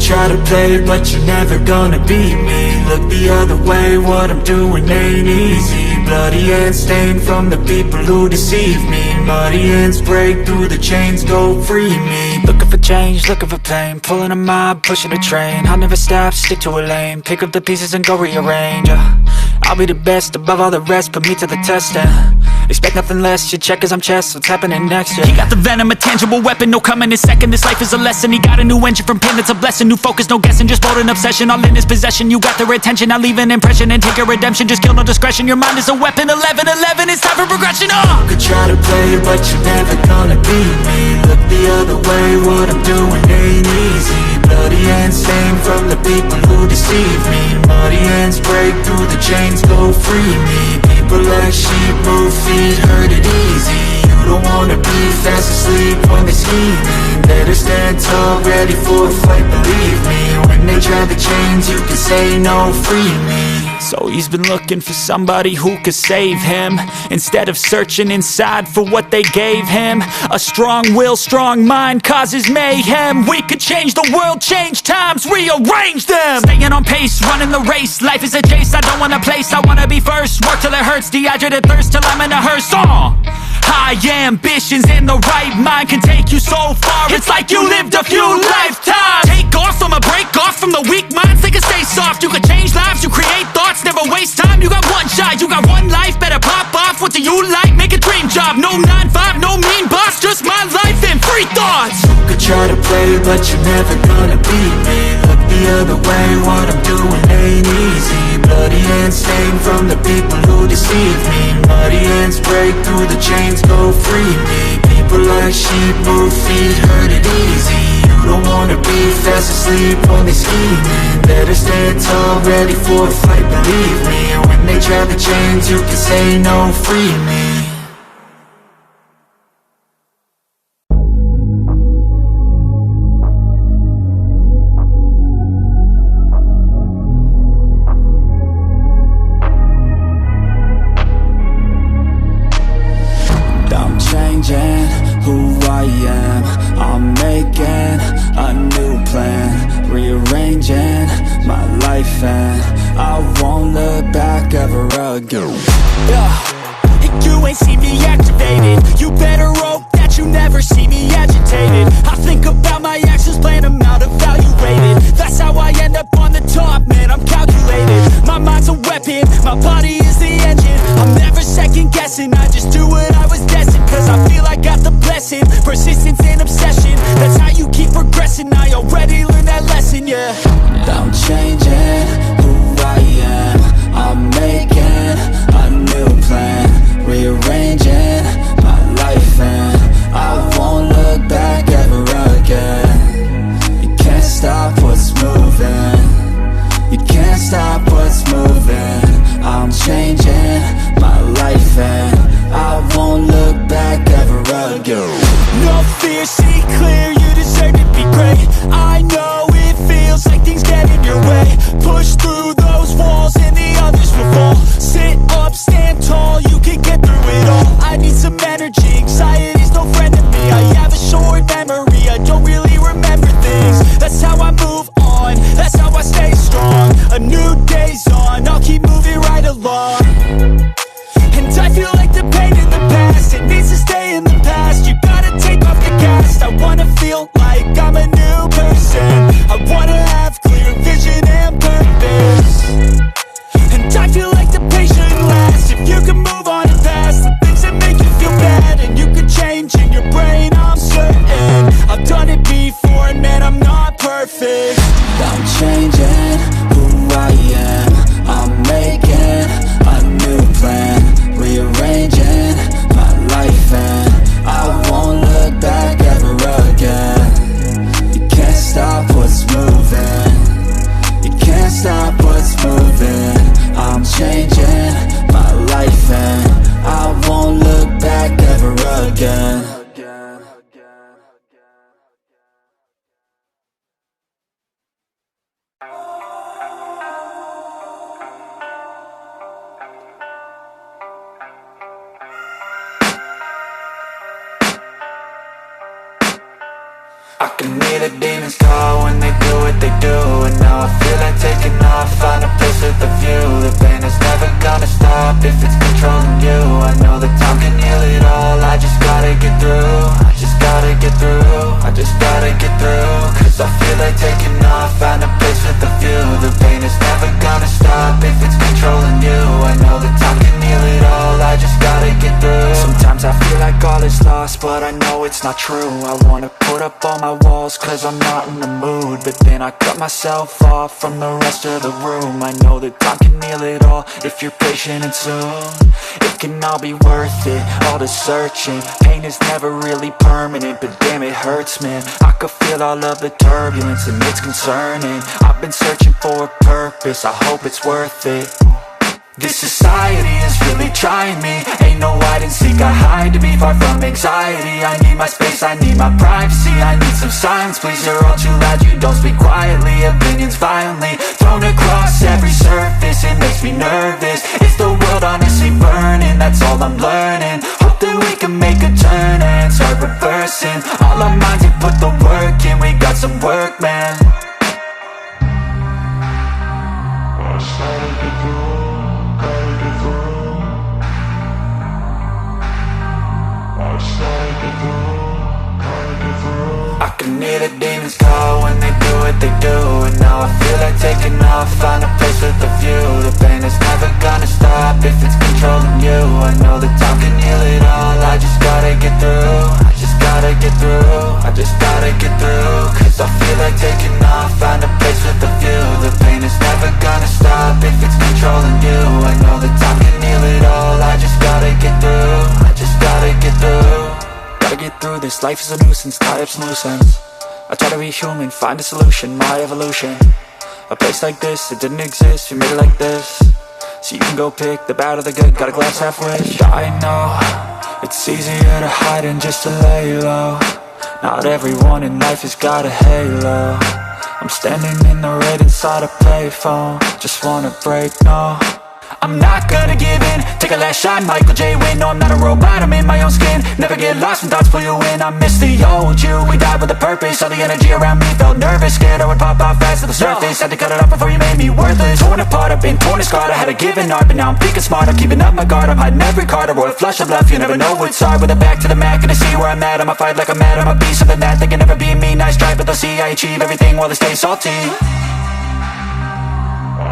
try to play, but you're never gonna beat me. Look the other way, what I'm doing ain't easy. Bloody hands stained from the people who deceive me. Muddy hands break through the chains, go free me. Looking for change, looking for pain, pulling a mob, pushing a train. I'll never stop, stick to a lane, pick up the pieces and go rearrange. I'll be the best above all the rest, put me to the test and expect nothing less, your check is I'm chess, what's happening next, yeah. He got the venom, a tangible weapon, no coming in second. This life is a lesson, he got a new engine from pain, that's a blessing. New focus, no guessing, just bold and obsession, all in his possession. You got their attention, I'll leave an impression and take a redemption. Just kill, no discretion, your mind is a weapon. 11-11, it's time for progression, You could try to play, but you're never gonna beat me. Look the other way, what I'm doing ain't easy. Bloody hands stained from the people who deceive me. Muddy hands break through the chains, go free me. People like sheep move feet, hurt it easy. You don't wanna be fast asleep when they're scheming. Better stand tall, ready for a fight, believe me. When they try the chains, you can say no, free me. So he's been looking for somebody who could save him, instead of searching inside for what they gave him. A strong will, strong mind causes mayhem. We could change the world, change times, rearrange them. Staying on pace, running the race. Life is a chase, I don't want a place, I wanna be first. Work till it hurts, dehydrated thirst till I'm in a hearse. High ambitions in the right mind can take you so far. It's like you lived a few lifetimes. Take off from a break off from the weak minds, they can stay soft. You can change lives, you create thoughts, never waste time. You got one shot, you got one life, better pop off. What do you like? Make a dream job. No 9-5, no mean boss, just my life and free thoughts. You could try to play, but you're never gonna beat me. Look the other way, what I'm doing ain't easy. Bloody hands stained from the people who deceive me. Muddy hands break through the chains, go free me. People like sheep move feet, hurt it easy. You don't wanna be fast asleep when they're scheming. Better stand tall, ready for a fight, believe me. When they try the chains, you can say no, free me. Who I am, I'm making a new plan, rearranging my life and I won't look back ever again. You ain't see me activated, you better hope that you never see me agitated. I think about my actions, plan them out, evaluated. That's how I end up on the top, man, I'm calculated. My mind's a weapon, my body is the engine. I'm never second guessing, I just do what I was destined. Cause I feel I got the blessing, persistence and obsession. That's how you keep progressing, I already learned that lesson, yeah. I'm changing who I am, I'm making a new plan, rearranging my life and I won't look back ever again. You can't stop what's moving, you can't stop what's moving. I'm changing my life and I won't look back ever again. No fear, see clear, you deserve to be great. I know it feels like things get in your way. Push through those walls and the others will fall. Sit up, stand tall, you can get through it all. I need some energy, anxiety's no friend to me. I have a short memory, I don't really remember things. That's how I move on, that's how I stay strong. A new day's on, I'll keep moving right along. And I feel like the pain in the past, it needs to stay in the past. You gotta take off the cast, I wanna feel like I'm a new person. can hear the demons call when they do what they do. And now I feel like taking off, find a place with a view. The pain is never gonna stop if it's controlling you. I know that time can heal it all, I just gotta get through. I just gotta get through, I just gotta get through. Cause I feel like taking off, find a place with a view. The pain is never gonna stop if it's controlling you. I know that time can heal it all, I just gotta get through. Sometimes I feel like all is lost, but I know it's not true. I wanna put up all my walls cause I'm not in the mood, but then I cut myself off from the rest of the room. I know that time can heal it all if you're patient and soon it can all be worth it, all the searching. Pain is never really permanent, but damn it hurts, man. I could feel all of the turbulence and it's concerning. I've been searching for a purpose, I hope it's worth it. This society is really trying me. Ain't no hide and seek, I hide to be far from anxiety. I need my space, I need my privacy. I need some silence, please, you're all too loud. You don't speak quietly, opinions violently thrown across every surface. It makes me nervous, is the world honestly burning? That's all I'm learning. Hope that we can make a turn and start reversing all our minds and put the work in. We got some work, man. I can hear the demons call when they do what they do. And now I feel like taking off, find a place with a view. The pain is never gonna stop if it's controlling you. I know that time can heal it all, I just gotta get through. I just gotta get through, I just gotta get through. Cause I feel like taking off, find a place with a view. The pain is never gonna stop if it's controlling you. I know that time can heal it all, I just gotta get through. I just gotta get through. Gotta get through this, life is a nuisance, tie up some loose ends. I try to be human, find a solution, my evolution. A place like this, it didn't exist, we made it like this. So you can go pick the bad or the good, got a glass half wish. I know, it's easier to hide than just to lay low. Not everyone in life has got a halo. I'm standing in the red inside a payphone, just wanna break, no. I'm not gonna give in, take a last shot, Michael J. Win. No, I'm not a robot, I'm in my own skin. Never get lost when thoughts pull you in. I miss the old you, we died with a purpose. All the energy around me felt nervous, scared I would pop out fast to the surface. Had to cut it off before you made me worthless. Torn apart, I've been torn and scarred. I had a given art, but now I'm thinking smart. I'm keeping up my guard, I'm hiding every card. A royal flush of love, you never know what's hard. With a back to the mat, gonna see where I'm at. I'ma fight like I'm mad, I'ma be something that they can never be me. Nice try, but they'll see I achieve everything while they stay salty.